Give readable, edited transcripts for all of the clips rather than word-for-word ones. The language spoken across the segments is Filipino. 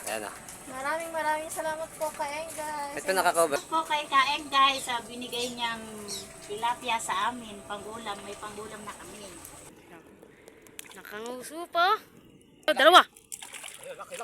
Ayan o. Maraming salamat po kay guys. Ito nakakover. Po kay Kaeng guys, binigay niyang tilapia sa amin, pangulam, may pangulam na kami. Nakanguso pa. Dalawa. Laki.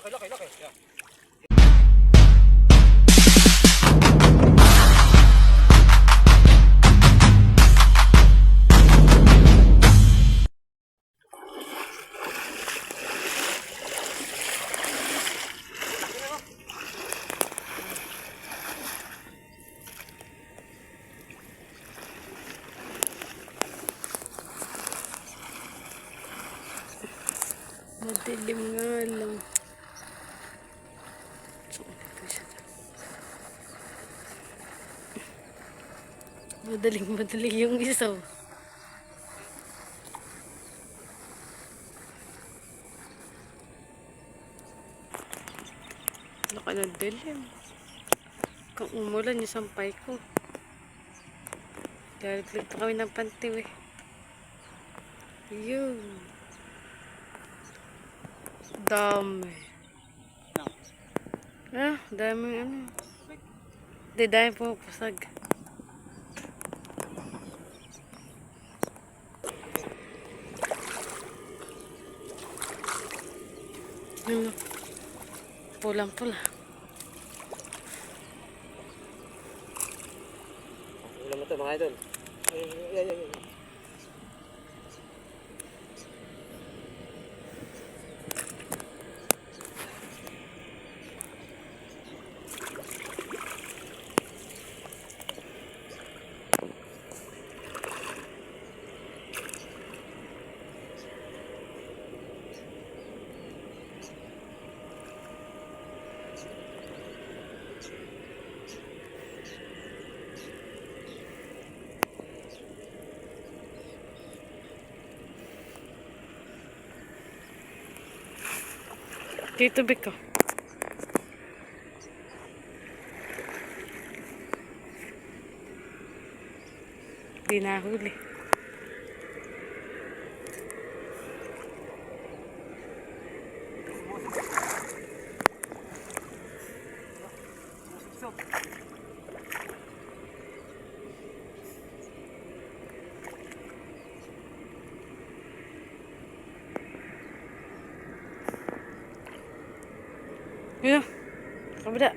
Madilim nga lang. Madaling yung isaw. Laka na dilim. Kung umulan yung sampay ko. Galiglig pa kami ng pantiw eh. Yun. Dami. Dami ano. Di dami pumapasag. Yun. Pulang-pula. Ulam mo ito mga idol. Yan. Dito biko. Di nahuli. Yun. Kabila.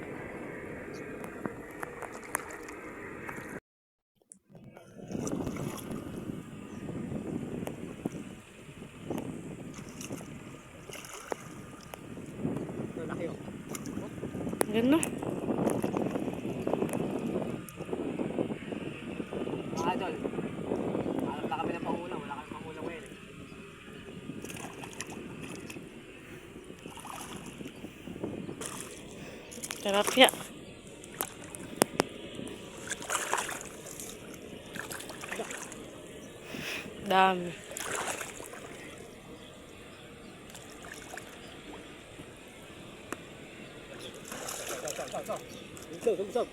Yan no. Mga idol. Alam na kami ng pangulam. Wala kami pangulam ngayon eh. Tilapia. Dami. Bumsog.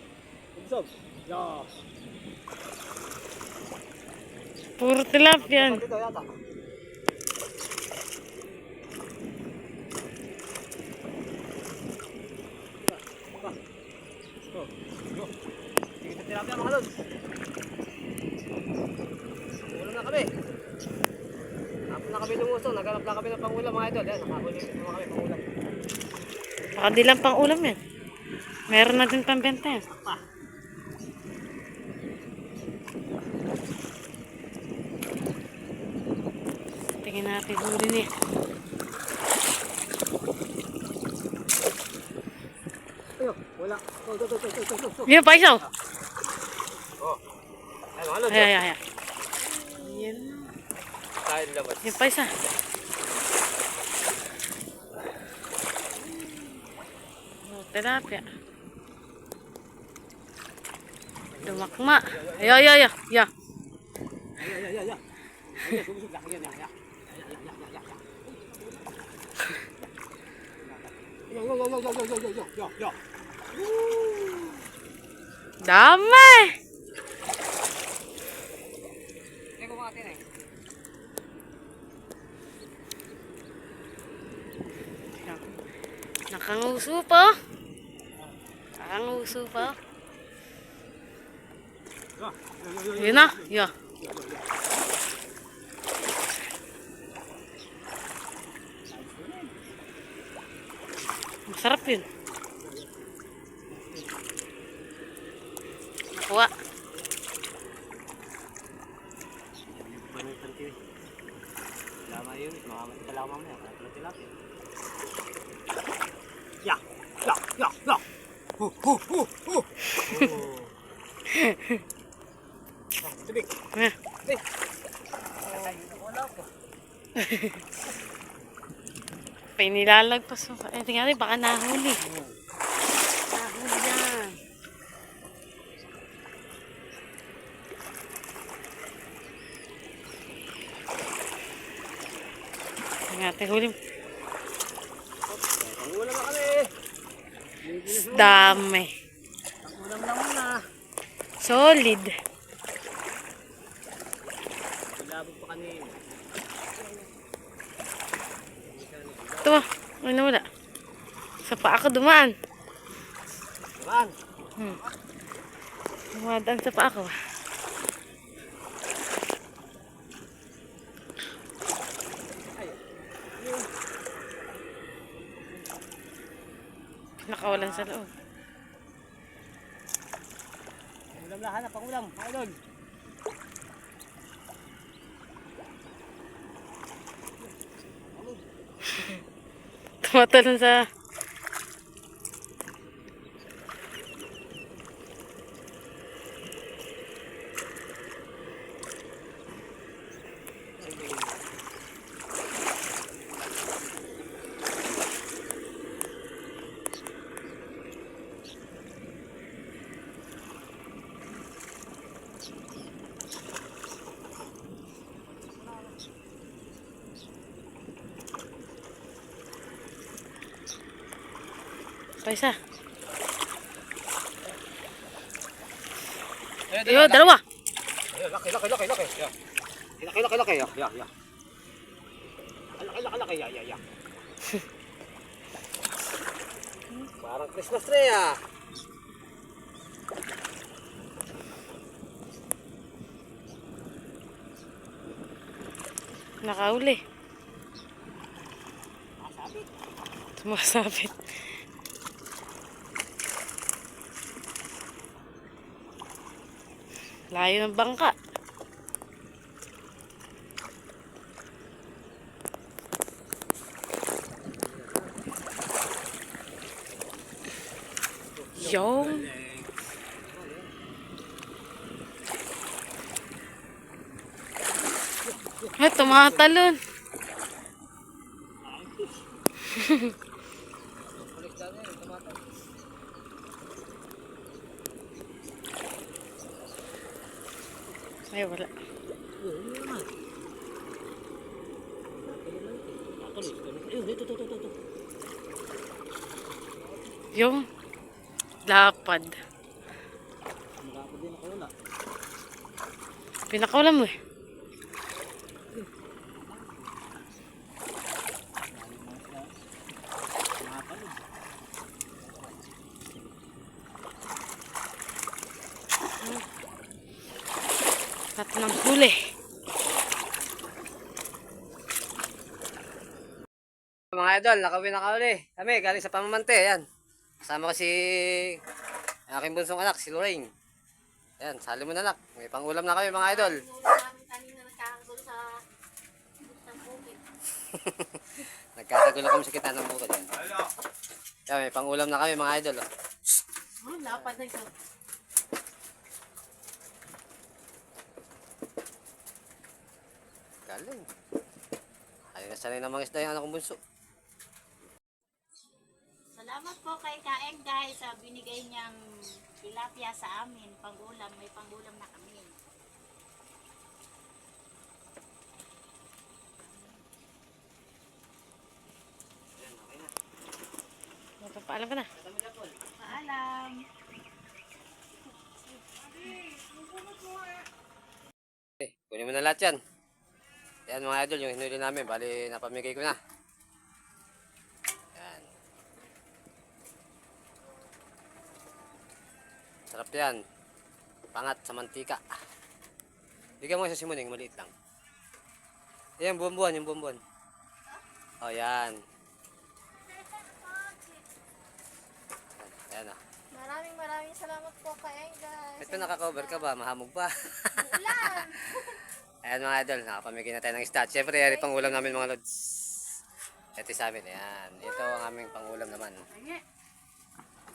Ya. Puro tilapia. Dito yata. Dito tilapia mga idol. Ulam na kami. Tapos na kami lumusong. Naghanap na kami ng pangulam mga idol. Yan, nakahuli naman kami pangulam. Baka di lang pang ulam yan. Meron na din pambenta yan. Tingin natin huli niya. Ayun, wala. Yun pa isaw. Oh. Ay, mga idol. Ay. Yan. Tayo labas. Yun pa isa. Tilapia. Dumakma. Ya. Ya. Yo. Dami! Eko mga tinay. Kakanguso pa. Kakanguso pa. Yun na. Yeah. Masarap yun. Nakuha. Lama yun. Makamatay ka lang mamaya. Kaya pala tilapia. Ya! Ya! Ya! Ya! Hu! Hu! Hu! Hu! Tubig! Eh. Tubig! Wala ko. Pinilalagpas mo. Eh, tingnan natin, baka nahuli. Nahuli yan. Tingnan natin, huli. Pangulam na kami. Dami. Pangulam na muna. Solid. Labog pa kanina. Ito ba? Ano wala? Sa paa ko dumaan. Diban? Dumadaan sa paa ko. Nakawalan sa loob. Pangulam lahat na. Pangulam. Idol. Tumatalon sa... Pa isa. Ayun, dalawa. Ayun, laki. Ya. Laki. Ya. Ya. Laki. Ya. Parang Christmas tree ah. Nakauli. Sumasabit. Layo ng bangka. Yung. Ay, tumatalon. Ay, wala. Yung lapad. Pinakawalan mo eh. Tatlong huli. Mga idol, nakauli. Kami, galing sa pamamante. Yan. Kasama ko si aking bunsong anak, si Lorraine. Yan, sali mo na anak. May pangulam na kami mga idol. Kanina nagkakagulo sa bukid. Nagkakagulo kami sa kita ng bukod. Yan. Yan, may pangulam na kami mga idol. Oh. Lapad na ito. Galing. Ayun na sanay ng mga isda yung anak kong bunso. Salamat po kay Kaeng guys sa binigay niyang tilapia sa amin. Pangulam, may pangulam na kami. Paalam ka na. Paalam. Okay, kunin mo na lahat yan. Yan mga idol, yung hinuli namin. Bali, napamigay ko na. Yan. Sarap yan. Pangat sa mantika. Bigyan mo isa si Muning, maliit lang. Yan, buwan-buwan, yung buwan-buwan. O, yan. Ayan, Maraming salamat po kay guys. Ito nakaka-cover ka ba? Mahamog pa. Ulan! Ayan mga idol, nakapamigay na tayo ng isda. Siyempre, yan yung pang-ulam namin mga lods. Ito sa amin, ayan. Ito ang aming pang-ulam naman.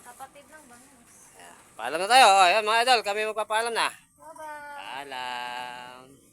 Kapatid ng bangus. Ayan. Paalam na tayo. O, ayan mga idol, kami magpapaalam na. Bye-bye! Paalam.